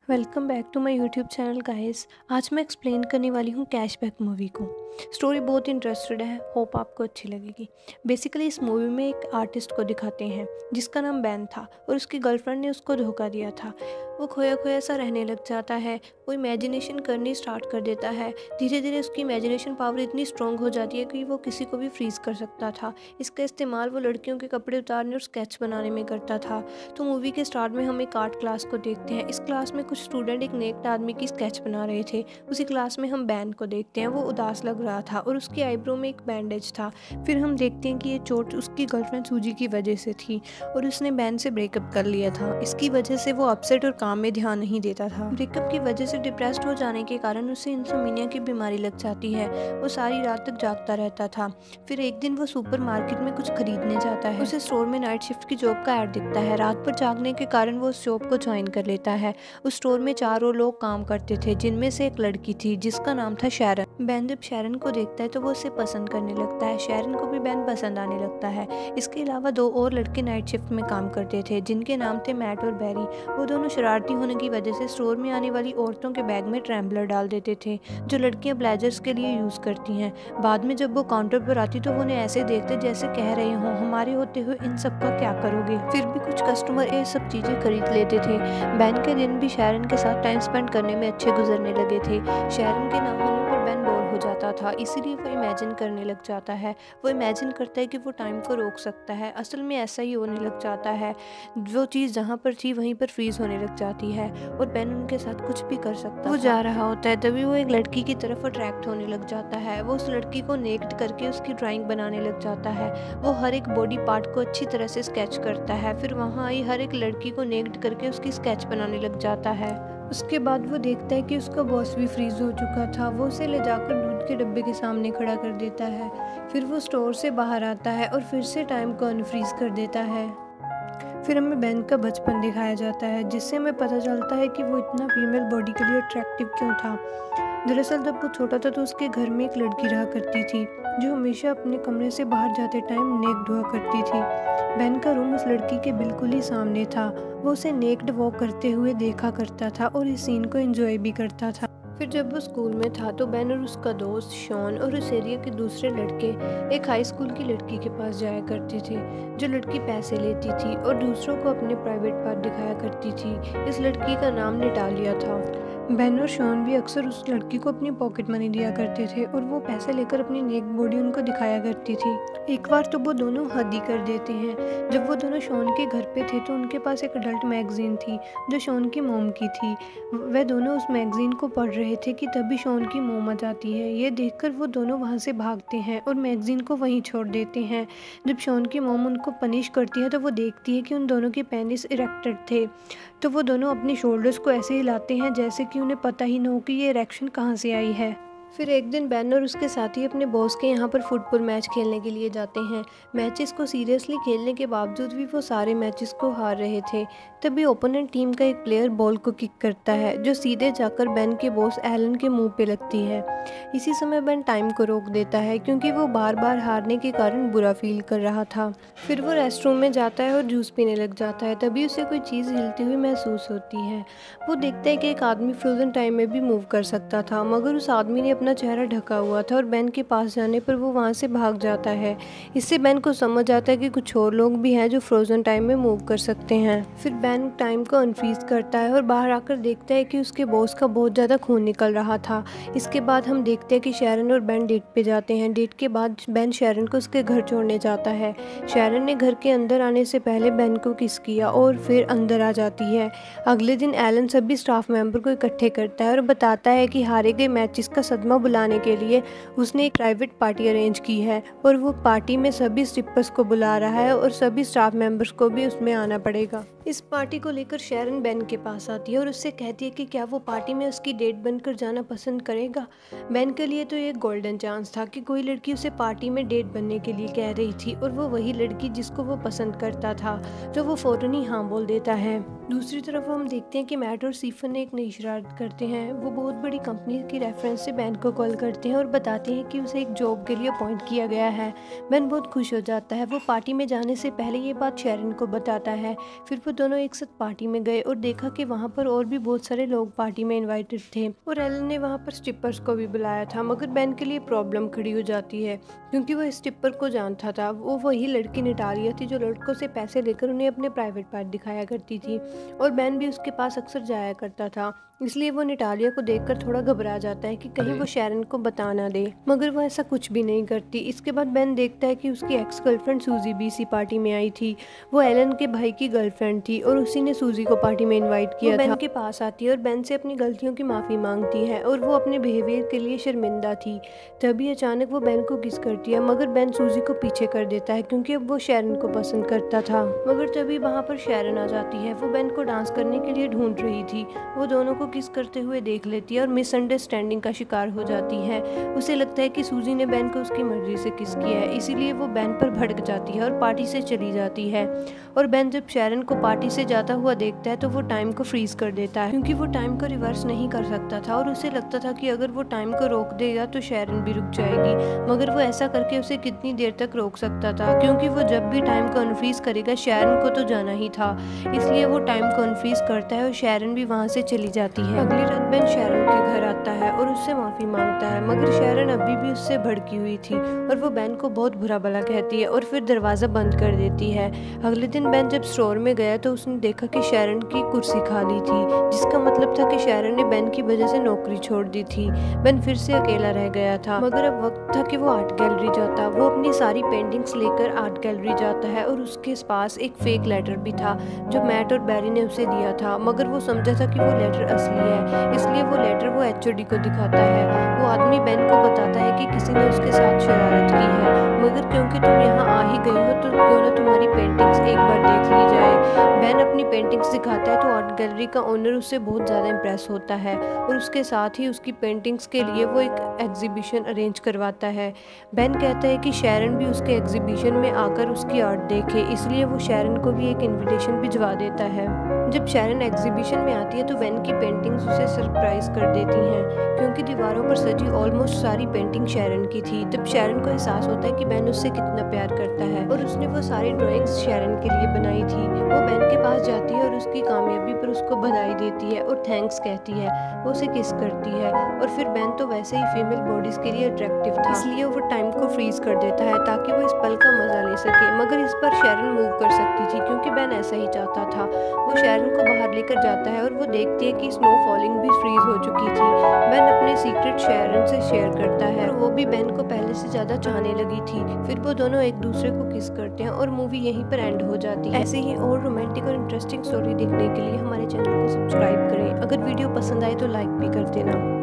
Welcome back to my YouTube channel guys. आज मैं explain करने वाली हूँ कैशबैक मूवी को। स्टोरी बहुत इंटरेस्टेड है, होप आपको अच्छी लगेगी। बेसिकली इस मूवी में एक आर्टिस्ट को दिखाते हैं जिसका नाम बैन था और उसकी गर्लफ्रेंड ने उसको धोखा दिया था। वो खोया खोया सा रहने लग जाता है, वो इमेजिनेशन करनी स्टार्ट कर देता है। धीरे धीरे उसकी इमेजिनेशन पावर इतनी स्ट्रॉन्ग हो जाती है कि वो किसी को भी फ्रीज कर सकता था। इसका इस्तेमाल वो लड़कियों के कपड़े उतारने और स्केच बनाने में करता था। तो मूवी के स्टार्ट में हम एक आर्ट क्लास को देखते हैं। इस क्लास में कुछ स्टूडेंट एक नेक्ड आदमी की स्केच बना रहे थे। उसी क्लास में हम बैन को देखते हैं, वो उदास लग रहा था और उसकी आईब्रो में एक बैंडेज था। फिर हम देखते हैं कि ये चोट उसकी गर्लफ्रेंड सूजी की वजह से थी और उसने बैन से ब्रेकअप कर लिया था। इसकी वजह से वो अपसेट और काम में ध्यान नहीं देता था। ब्रेकअप की वजह से डिप्रेस्ड हो जाने के कारण उसे इंसोमिनिया की बीमारी लग जाती है। वो सारी रात तक जागता रहता था। फिर एक दिन वो सुपर मार्केट में कुछ खरीदने जाता है। उसे स्टोर में नाइट शिफ्ट की जॉब का ऐड दिखता है। रात भर जागने के कारण वो उस जॉब को ज्वाइन कर लेता है। उस स्टोर में 4 और लोग काम करते थे, जिनमें से एक लड़की थी जिसका नाम था शैरन। बैन जब शैरन को देखता है तो वो उसे पसंद करने लगता है। शैरन को भी बैन पसंद आने लगता है। इसके अलावा 2 और लड़के नाइट शिफ्ट में काम करते थे जिनके नाम थे मैट और बैरी। वो दोनों शरारती होने की वजह से स्टोर में आने वाली औरतों के बैग में ट्रैम्बलर डाल देते थे जो लड़कियां ब्लेजर्स के लिए यूज करती हैं। बाद में जब वो काउंटर पर आती तो वो उन्हें ऐसे देखते जैसे कह रहे हों, हमारे होते हुए इन सब का क्या करोगे। फिर भी कुछ कस्टमर ये सब चीजें खरीद लेते थे। बैन के दिन भी शैरन के साथ टाइम स्पेंड करने में अच्छे गुजरने लगे थे। शैरन के ना होने पर बैन बोर हो जाता था, इसीलिए वो इमेजिन करने लग जाता है। वो इमेजिन करता है कि वो टाइम को रोक सकता है। असल में ऐसा ही होने लग जाता है। वो चीज़ जहाँ पर थी वहीं पर फ्रीज होने लग जाती है और बैन उनके साथ कुछ भी कर सकता है। वो जा रहा होता है, तभी वो एक लड़की की तरफ अट्रैक्ट होने लग जाता है। वो उस लड़की को नेक्ड करके उसकी ड्राइंग बनाने लग जाता है। वो हर एक बॉडी पार्ट को अच्छी तरह से स्केच करता है। फिर वहाँ आई हर एक लड़की को नेक्ड करके उसकी स्केच बनाने लग जाता है। उसके बाद वो देखता है कि उसका बॉस भी फ्रीज हो चुका था। वो उसे ले जाकर दूध के डब्बे के सामने खड़ा कर देता है। फिर वो स्टोर से बाहर आता है और फिर से टाइम को अनफ्रीज कर देता है। फिर हमें बैन का बचपन दिखाया जाता है, जिससे हमें पता चलता है कि वो इतना फीमेल बॉडी के लिए अट्रैक्टिव क्यों था। दरअसल जब वो छोटा था तो उसके घर में एक लड़की रहा करती थी जो हमेशा अपने कमरे से बाहर जाते टाइम नेक्ड हुआ करती थी। बैन का रूम उस लड़की के बिल्कुल ही सामने था। वो उसे नेक्ड वॉक करते हुए देखा करता था और इस सीन को एंजॉय भी करता था। फिर जब वो स्कूल में था तो बैन और उसका दोस्त शॉन और उस एरिया के दूसरे लड़के एक हाई स्कूल की लड़की के पास जाया करते थे। जो लड़की पैसे लेती थी और दूसरों को अपने प्राइवेट पार्ट दिखाया करती थी। इस लड़की का नाम निटालिया था। बैन और शॉन भी अक्सर उस लड़की को अपनी पॉकेट मनी दिया करते थे और वो पैसे लेकर अपनी नेक बॉडी उनको दिखाया करती थी। एक बार तो वो दोनों हद ही कर देते हैं। जब वो दोनों शॉन के घर पे थे तो उनके पास एक अडल्ट मैगजीन थी जो शॉन की मोम की थी। वह दोनों उस मैगजीन को पढ़ रहे थे कि तभी शॉन की मोम आ जाती है। ये देखकर वो दोनों वहाँ से भागते हैं और मैगजीन को वहीं छोड़ देते हैं। जब शॉन की मोम उनको पनिश करती है तो वो देखती है कि उन दोनों के पेनिस इरेक्टेड थे। तो वो दोनों अपने शोल्डर्स को ऐसे हिलाते हैं जैसे कि उन्हें पता ही न हो कि ये इरेक्शन कहाँ से आई है। फिर एक दिन बैन और उसके साथी अपने बॉस के यहाँ पर फुटबॉल मैच खेलने के लिए जाते हैं। मैचेस को सीरियसली खेलने के बावजूद भी वो सारे मैचेस को हार रहे थे। तभी ओपोनेंट टीम का एक प्लेयर बॉल को किक करता है जो सीधे जाकर बैन के बॉस एलन के मुंह पे लगती है। इसी समय बैन टाइम को रोक देता है क्योंकि वो बार बार हारने के कारण बुरा फील कर रहा था। फिर वो रेस्टरूम में जाता है और जूस पीने लग जाता है। तभी उसे कोई चीज़ हिलती हुई महसूस होती है। वो देखता है कि एक आदमी फ्रोजन टाइम में भी मूव कर सकता था, मगर उस आदमी ने अपना चेहरा ढका हुआ था और बैन के पास जाने पर वो वहाँ से भाग जाता है। इससे बैन को समझ आता है कि कुछ और लोग भी हैं जो फ्रोजन टाइम में मूव कर सकते हैं। फिर बैन टाइम को अनफ्रीज करता है और बाहर आकर देखता है कि उसके बॉस का बहुत ज़्यादा खून निकल रहा था। इसके बाद हम देखते हैं कि शैरन और बैन डेट पे जाते हैं। डेट के बाद बैन शैरन को उसके घर छोड़ने जाता है। शैरन ने घर के अंदर आने से पहले बैन को किस किया और फिर अंदर आ जाती है। अगले दिन एलन सभी स्टाफ मेंबर को इकट्ठे करता है और बताता है कि हारे गए मैचेस का सदमा बुलाने के लिए उसने एक प्राइवेट पार्टी अरेंज की है और वो पार्टी में सभी स्ट्रिपर्स को बुला रहा है और सभी स्टाफ मेंबर्स को भी उसमें आना पड़ेगा। इस पार्टी को लेकर शैरन बैन के पास आती है और उससे कहती है कि क्या वो पार्टी में उसकी डेट बनकर जाना पसंद करेगा। बैन के लिए तो ये गोल्डन चांस था कि कोई लड़की उसे पार्टी में डेट बनने के लिए कह रही थी और वो वही लड़की जिसको वो पसंद करता था, तो वो फौरन ही हाँ बोल देता है। दूसरी तरफ हम देखते हैं कि मैट और सीफन एक नई शरारत करते हैं। वो बहुत बड़ी कंपनी की रेफरेंस से बैन को कॉल करते हैं और बताते हैं कि उसे एक जॉब के लिए अपॉइंट किया गया है। बेन बहुत खुश हो जाता है। वो पार्टी में जाने से पहले ये बात शेरन को बताता है। फिर वो दोनों एक साथ पार्टी में गए और देखा कि वहाँ पर और भी बहुत सारे लोग पार्टी में इन्वाइटेड थे और एलन ने वहाँ पर स्ट्रिपर्स को भी बुलाया था। मगर बेन के लिए प्रॉब्लम खड़ी हो जाती है क्योंकि वो स्ट्रिपर को जानता था। वो वही लड़की नटालिया थी जो लड़कों से पैसे लेकर उन्हें अपने प्राइवेट पार्ट दिखाया करती थी और बेन भी उसके पास अक्सर जाया करता था। इसलिए वो नटालिया को देखकर थोड़ा घबरा जाता है कि कहीं वो शेरन को बता ना दे, मगर वो ऐसा कुछ भी नहीं करती। इसके बाद बेन देखता है कि उसकी एक्स गर्लफ्रेंड सूजी भी इसी पार्टी में आई थी। वो एलन के भाई की गर्लफ्रेंड थी और उसी ने सूजी को पार्टी में इनवाइट किया था। बेन के पास आती है और बेन से अपनी गलतियों की माफ़ी मांगती है और वो अपने बिहेवियर के लिए शर्मिंदा थी। तभी अचानक वो बेन को किस करती है, मगर बेन सूजी को पीछे कर देता है क्योंकि अब वो शेरन को पसंद करता था। मगर तभी वहाँ पर शेरन आ जाती है। वो बेन को डांस करने के लिए ढूंढ रही थी। वो दोनों को किस करते हुए देख लेती है और मिसअंडरस्टैंडिंग का शिकार हो जाती है। उसे लगता है कि सूजी ने बेन को उसकी मर्जी से किस किया है, इसीलिए वो बेन पर भड़क जाती है और पार्टी से चली जाती है। और बेन जब शेरन को पार्टी से जाता हुआ देखता है तो वो टाइम को फ्रीज कर देता है क्योंकि वो टाइम को रिवर्स नहीं कर सकता था और उसे लगता था कि अगर वो टाइम को रोक देगा तो शेरन भी रुक जाएगी। मगर वो ऐसा करके उसे कितनी देर तक रोक सकता था, क्योंकि वो जब भी टाइम को अनफ्रीज करेगा शेरन को तो जाना ही था। इसलिए वो टाइम को अनफ्रीज करता है और शेरन भी वहाँ से चली जाती है। अगली रात बेन शेरन के घर आता है और उससे माफ़ी मांगता है, मगर शेरन अभी भी उससे भड़की हुई थी और वो बेन को बहुत बुरा भला कहती है और फिर दरवाज़ा बंद कर देती है। अगले दिन बेन जब स्टोर में गया तो उसने देखा कि शेरन की कुर्सी खाली थी, जिसका मतलब था कि शेरन ने बेन की वजह से नौकरी छोड़ दी थी। बेन फिर से अकेला रह गया था, मगर अब वक्त था कि वो आर्ट गैलरी जाता। वो अपनी सारी पेंटिंग्स लेकर आर्ट गैलरी जाता है और उसके पास एक फेक लेटर भी था जो मैट और बैरी ने उसे दिया था, मगर वो समझा था कि वो लेटर असली है। इसलिए वो लेटर वो एचओडी को दिखाता है। वो आदमी बेन को बताता है कि किसी ने उसके साथ शरारत की है, मगर क्योंकि तुम यहाँ आ ही गई हो तो क्यों ना तुम्हारी पेंटिंग्स एक बार देख ली जाए। बेन अपनी पेंटिंग्स दिखाता है तो आर्ट गैलरी का ओनर उससे बहुत ज़्यादा इम्प्रेस होता है और उसके साथ ही उसकी पेंटिंग्स के लिए वो एक एग्जीबिशन अरेंज करवाता है। बेन कहता है कि शेरन भी उसके एग्जीबिशन में आकर उसकी आर्ट देखे, इसलिए वो शेरन को भी एक इन्विटेशन भिजवा देता है। जब शेरन एग्जीबिशन में आती है तो बेन की पेंटिंग्स उसे सरप्राइज कर देती हैं क्योंकि दीवारों पर सजी ऑलमोस्ट सारी पेंटिंग शेरन की थी। तब शेरन को एहसास होता है कि बेन उससे कितना प्यार करता है और उसने वो सारी ड्राइंग्स शेरन के लिए बनाई थी। वो बेन के पास जाती है और उसकी कामयाबी पर उसको बधाई देती है और थैंक्स कहती है। वो उसे किस करती है और फिर बेन तो वैसे ही फीमेल बॉडीज के लिए अट्रैक्टिव था, इसलिए वो टाइम को फ्रीज कर देता है ताकि वो इस पल का मजा ले सके। मगर इस पर शेरन मूव कर सकती थी क्योंकि बेन ऐसा ही चाहता था। वो शेरन को बाहर लेकर जाता है और वो देखती है कि स्नो फॉलिंग भी फ्रीज हो चुकी थी। बेन अपने सीक्रेट शेरन से शेयर करता है और वो भी बेन को पहले से ज़्यादा चाहने लगी थी। फिर वो दोनों एक दूसरे को किस करते हैं और मूवी यहीं पर एंड हो जाती है। ऐसे ही और रोमांटिक और इंटरेस्टिंग स्टोरी देखने के लिए हमारे चैनल को सब्सक्राइब करें। अगर वीडियो पसंद आए तो लाइक भी कर देना।